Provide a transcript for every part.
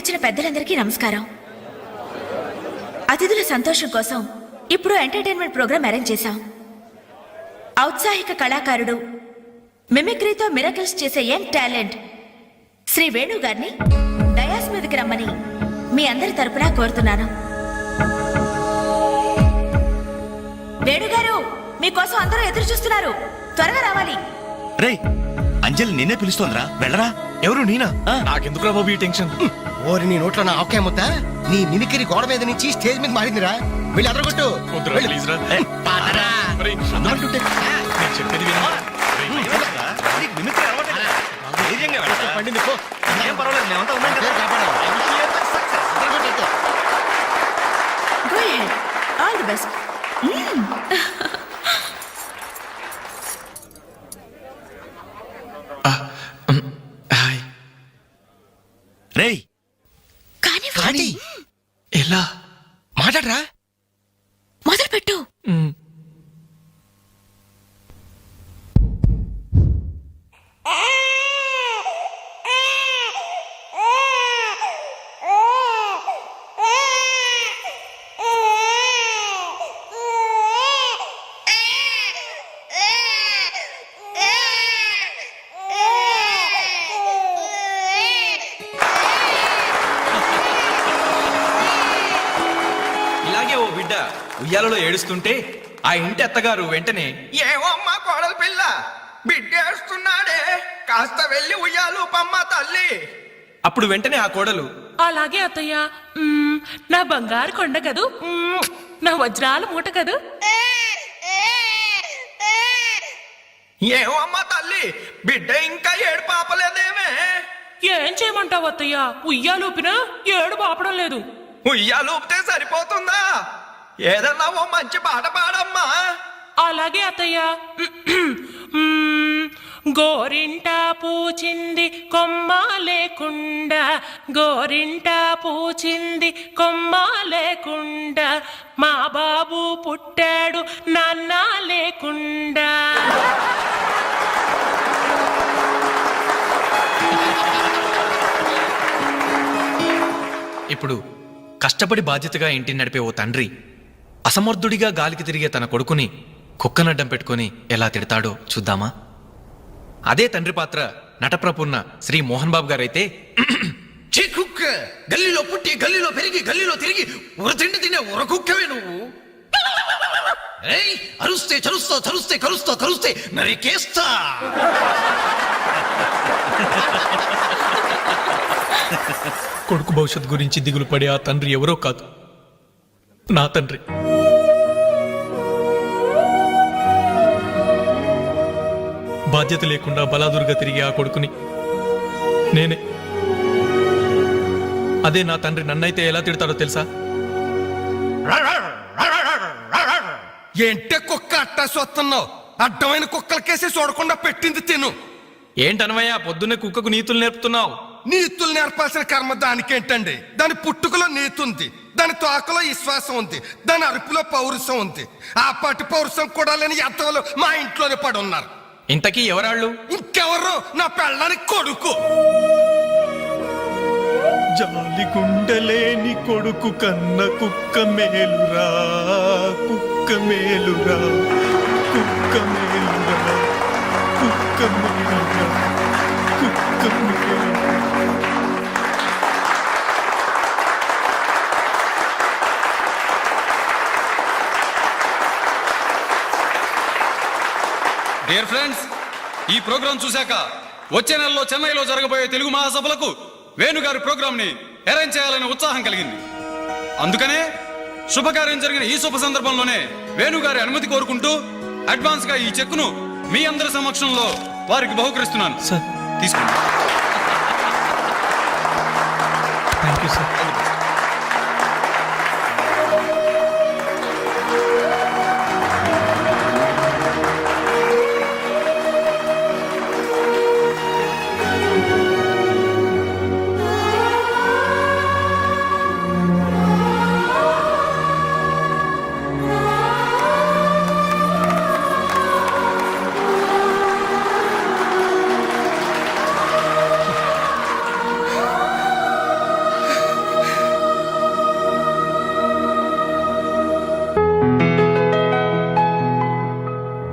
వచ్చిన పెద్దలందరికీ నమస్కారం. అతిథుల సంతోషం కోసం ఇప్పుడు ఎంటర్టైన్మెంట్ ప్రోగ్రాం అరేంజ్ చేశాం. ఔత్సాహిక కళాకారుడు, మిమిక్రీతో మిరకిల్స్ చేసే యంగ్ టాలెంట్ శ్రీ వేణు గారిని డయాస్ మీదకి రమ్మని మీ అందరి తరపున కోరుతున్నాను. వేణుగారు, మీకోసం అందరూ ఎదురు చూస్తున్నారు, త్వరగా రావాలి. రే, అంజలి నిన్నే పిలుస్తోందిరా, వెళ్ళరా. ఎవరు? నేనా? నాకెందుకురా బాబు ఈ టెన్షన్? ఓరి నీ నోట్లో నా ఆకే ముద్ద, నీ మిమిక్రీ గోడ మీద నుంచి స్టేజ్ మీద మారిందిరా. వెళ్ళి అదరగొట్టు. ప్లీజ్ రా. పండింది పో. ఏం పర్వాలేదు, మేమంతా ఉన్నాం కదా. Go ahead. All the best. Hi. రేయ్, కానీ ఎలా మాట్లాడరా. మొదలు పెట్టు. ఇలాగే ఓ బిడ్డ ఉయ్యాలలో ఏడుస్తుంటే ఆ ఇంటి అత్తగారు వెంటనే, ఏమో అమ్మా కోడలు పిల్ల, బిడ్డేస్తున్నాడే, కాస్త వెళ్ళి ఉయ్యాలు పమ్మ తల్లి. అప్పుడు వెంటనే ఆ కోడలు, అలాగే అత్తయ్య, నా బంగారు కొండ కదూ, నా వజ్రాల మూట కదూ. ఏమో అమ్మా తల్లి, బిడ్డ ఇంకా ఏడు పాపలేదేమే. ఏం చేయమంటావు అత్తయ్య, ఉయ్యాలూపినా ఏడు పాపడం లేదు. ఉయ్యాలు ఊపితే సరిపోతుందా? ఏదన్నా ఓ మంచి పాట పాడమ్మా. అలాగే అత్తయ్య. గోరింట పూచింది కొమ్మ లేకుండా, గోరింట పూచింది కొమ్మ లేకుండా, మా బాబు పుట్టాడు నాన్న లేకుండా. ఇప్పుడు కష్టపడి బాధ్యతగా ఇంటిని నడిపే ఓ తండ్రి అసమర్థుడిగా గాలికి తిరిగే తన కొడుకుని కుక్కనడ్డం పెట్టుకుని ఎలా తిడతాడో చూద్దామా? అదే తండ్రి పాత్ర నటప్రపూర్ణ శ్రీ మోహన్ బాబు గారైతే, కుక్క గల్లీలో పుట్టి గల్లీలో పెరిగి గల్లీలో తిరిగి ఉరతిండి తినే ఉరకుక్కవే నువ్వు. ఏయ్, అరుస్తే చరుస్తా, చరుస్తే కరుస్తా, కరుస్తే నరికేస్తా. కొడుకు భవిష్యత్ గురించి దిగులు పడే ఆ తండ్రి ఎవరో కాదు, నా తండ్రి. బాధ్యత లేకుండా బలాదురుగా తిరిగే ఆ కొడుకుని నేనే. అదే నా తండ్రి నన్నైతే ఎలా తిడతాడో తెలుసా? ఏంటే కుక్క అట్టా చూస్తున్నావు? అడ్డమైన కుక్కలకేసి చూడకుండా పెట్టింది తిను. ఏంటనవయ్యా పొద్దున్నే కుక్కకు నీతులు నేర్పుతున్నావు? నీతులు నేర్పాల్సిన కర్మ దానికేంటండి? దాని పుట్టుకలో నీతి ఉంది, దాని తోకలో విశ్వాసం ఉంది, దాని అరుపులో పౌరుషం ఉంది. ఆ పాటి పౌరుషం కూడా లేని ఎంతలో మా ఇంట్లోనే పడి ఉన్నారు. ఇంతకీ ఎవరాళ్ళు? ఇంకెవరు? నా పెళ్ళానికి కొడుకు. జాలి గుండెలేని కొడుకు కన్న కుక్క మేలురా, కుక్క మేలురా, కుక్క మేలురా, కుక్క మేలురా, కుక్క మేలురా. డియర్ ఫ్రెండ్స్, ఈ ప్రోగ్రాం చూశాక వచ్చే నెలలో చెన్నైలో జరగబోయే తెలుగు మహాసభలకు వేణుగారి ప్రోగ్రామ్ ని అరేంజ్ చేయాలనే ఉత్సాహం కలిగింది. అందుకనే శుభకార్యం జరిగిన ఈ శుభ సందర్భంలోనే వేణుగారి అనుమతి కోరుకుంటూ అడ్వాన్స్ గా ఈ చెక్కును మీ అందరి సమక్షంలో వారికి బహుకరిస్తున్నాను. సార్ తీసుకోండి. Thank you sir.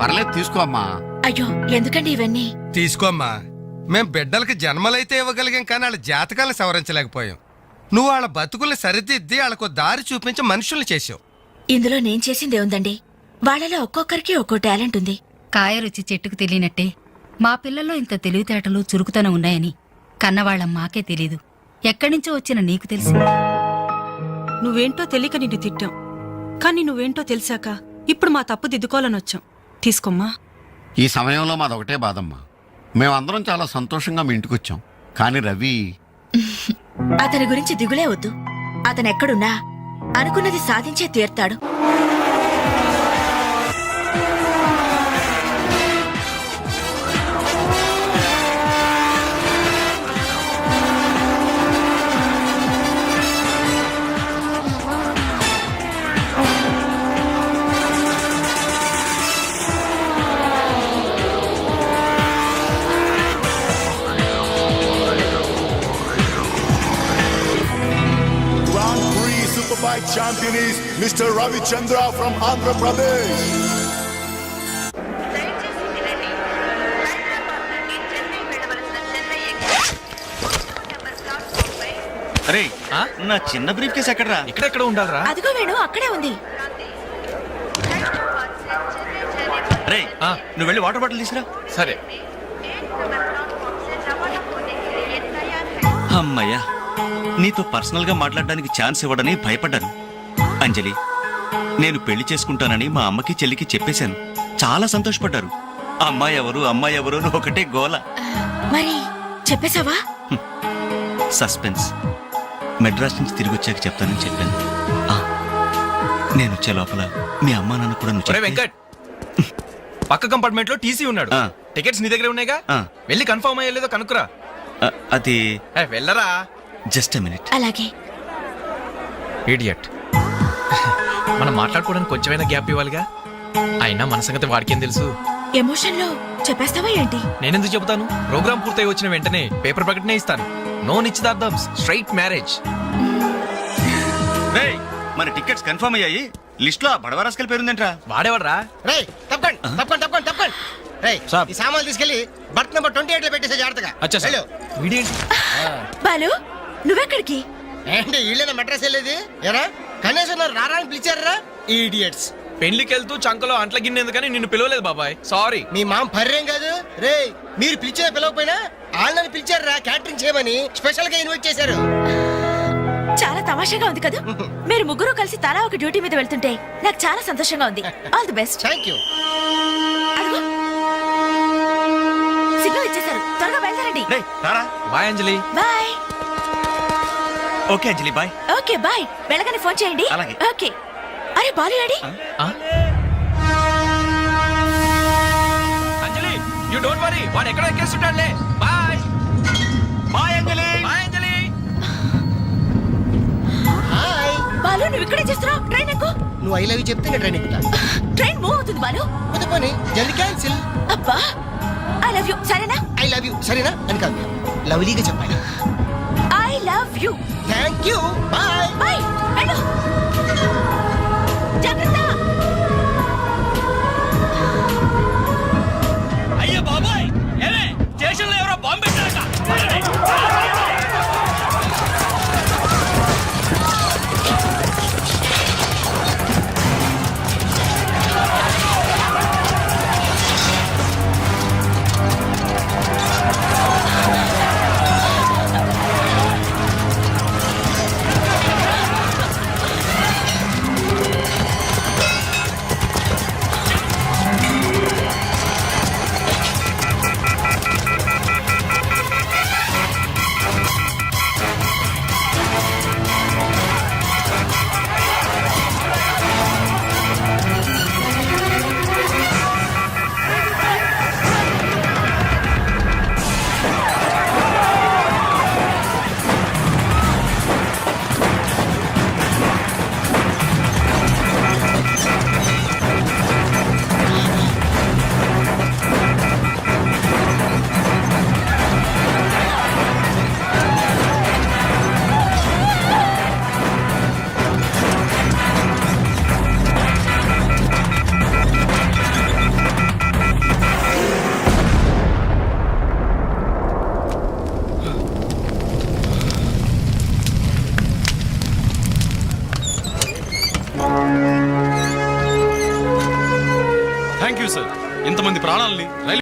పర్లేదు తీసుకో అమ్మా. అయ్యో ఎందుకండి ఇవన్నీ? తీసుకోమ్మా. మేం బిడ్డలకి జన్మలైతే ఇవ్వగలిగాం కానీ వాళ్ళ జాతకాలను సవరించలేకపోయాం. నువ్వు వాళ్ళ బతుకుల్ని సరిదిద్ది వాళ్ళకు దారి చూపించి మనుషుల్ని చేసావు. ఇందులో నేను చేసిందే ఉందండి. వాళ్ళలో ఒక్కొక్కరికి ఒక్కో టాలెంట్ ఉంది. కాయ రుచి చెట్టుకు తెలియనట్టే మా పిల్లల్లో ఇంత తెలివితేటలు చురుకుతనం ఉన్నాయని కన్నవాళ్ళం మాకే తెలీదు. ఎక్కడ్నుంచో వచ్చిన నీకు తెలిసి నువ్వేంటో తెలియక నిన్ను తిట్టాం, కానీ నువ్వేంటో తెలిసాక ఇప్పుడు మా తప్పు దిద్దుకోవాలని వచ్చాం. తీసుకోమ్మా. ఈ సమయంలో మాదొకటే బాధమ్మా. మేమందరం చాలా సంతోషంగా మీ ఇంటికి వచ్చాం, కానీ రవి అతని గురించి దిగులే వద్దు. అతను ఎక్కడున్నా అనుకున్నది సాధించే తీర్తాడు. Superbike champion is Mr. Ravi Chandra from Andhra Pradesh. అరే ఆ? నా చిన్న బ్రీఫ్ కేసు ఎక్కడరా? ఇక్కడెక్కడ ఉండాలరా? అదిగో వేణు అక్కడే ఉంది. రే ఆ. నువ్వు వెళ్ళి వాటర్ బాటిల్ తీసురా. సరే. అమ్మయ్యా, నీతో పర్సనల్ గా మాట్లాడడానికి ఛాన్స్ ఇవ్వడని భయపడ్డాను. అంజలి, నేను పెళ్లి చేసుకుంటానని మా అమ్మకి చెల్లికి చెప్పేశాను. చాలా సంతోషపడ్డారు. అమ్మాయి ఎవరు అమ్మాయి ఎవరు అని ఒకటే గోల. మరి చెప్పేశావా? సస్పెన్స్. మెడ్రాస్ నుంచి తిరిగి వచ్చాక చెప్తానని చెప్పాను. ఆ, నేను వచ్చే లోపల మీ అమ్మా నాన్న కూడా నువ్వు ఒరే చెప్తే- వెంకట్, పక్క కంపార్ట్మెంట్ లో టీసీ ఉన్నాడు. ఆ. టికెట్స్ నీ దగ్గర ఉన్నాయిగా, ఆ. వెళ్ళి కన్ఫర్మ్ అయ్యలేదో కనుక్కురా. అది వెళ్ళరా. Just minute. అలాగే. ఇడియట్. మనం మాట్లాడుకోవడానికి కొంచెమైనా గ్యాప్ ఇవ్వాలిగా. అయినా మన సంగతి వాడికేం తెలుసు. ఎమోషన్ లో చెప్పేస్తావా ఏంటి? నేనెందుకు చెబుతాను? ప్రోగ్రామ్ పూర్తయి వచ్చిన వెంటనే పేపర్ ప్రకటనే ఇస్తాను. నో నిశ్చితార్థం, స్ట్రైట్ మ్యారేజ్. రేయ్, మన టికెట్స్ కన్ఫర్మ్ అయ్యాయి. లిస్ట్ లో ఆ బడవరాస్కల్ పేరుందేంట్రా? వాడేవాడ్రా? రేయ్ తప్పకండి తప్పకండి తప్పకండి తప్పకండి. రేయ్ సాబ్. ఈ సామాన్లు తీసుకెళ్లి బర్త్ నెంబర్ 28 లో పెట్టేసే జాగ్రత్తగా. అచ్చా సార్. వెళ్ళు. వీడేంటి? బాలు నువ్వెక్కడికి? ఏంటి వీళ్ళైనా మెడ్రాస్ వెళ్ళేది? ఎరా కనీసం నన్ను రారాని పిలిచారా ఈడియట్స్? పెళ్లికి వెళ్తూ చంకలో అంట్ల గిన్నెందుకని నిన్ను పిలవలేదు బాబాయ్, సారీ. మీ మామ పర్రేం కాదు. రేయ్ మీరు పిలిచిన పిలవకపోయినా వాళ్ళని పిలిచారా క్యాటరింగ్ చేయమని స్పెషల్ గా ఇన్వైట్ చేశారు. చాలా తమాషాగా ఉంది కదా. మీరు ముగ్గురు కలిసి తలా ఒక డ్యూటీ మీద వెళ్తుంటే నాకు చాలా సంతోషంగా ఉంది. All the best. Thank you. Signal ఇచ్చేశారు, త్వరగా బయలుదేరండి. రేయ్ రారా. Bye Anjali. Bye. Okay Anjali, bye. Okay bye. వెళ్ళగానే ఫోన్ చేయండి. అలాగే. ఓకే. అరే బాలు రెడీ? ఆ? అంజలి, యు డోంట్ వరీ, వాడు ఎక్కడ ఎక్కేస్తుంటాడులే. బాయ్. బాయ్ అంజలి. బాయ్ అంజలి. హాయ్. బాలు నువ్వు ఇక్కడే చేస్తున్నావు? ట్రైన్ ఎక్కు. నువ్వు ఐ లవ్ యూ చెప్తే నేను ట్రైన్ ఎక్కుతా. ట్రైన్ మూవ్ అవుతుంది బాలు. పోతే పోనీ జల్దీ క్యాన్సిల్. అబ్బా ఐ లవ్ యూ. సరేనా? ఐ లవ్ యూ సరేనా అని కాదు, లవ్లీగా చెప్పాలి. I love you. Thank you. Bye. Bye. వెళ్ళు. జాగ్రత్త. అయ్యో బాబాయ్, ఏమే స్టేషన్ లో ఎవరో బాంబు పెట్టారట. You sir. ఇంతమంది ప్రాణాలని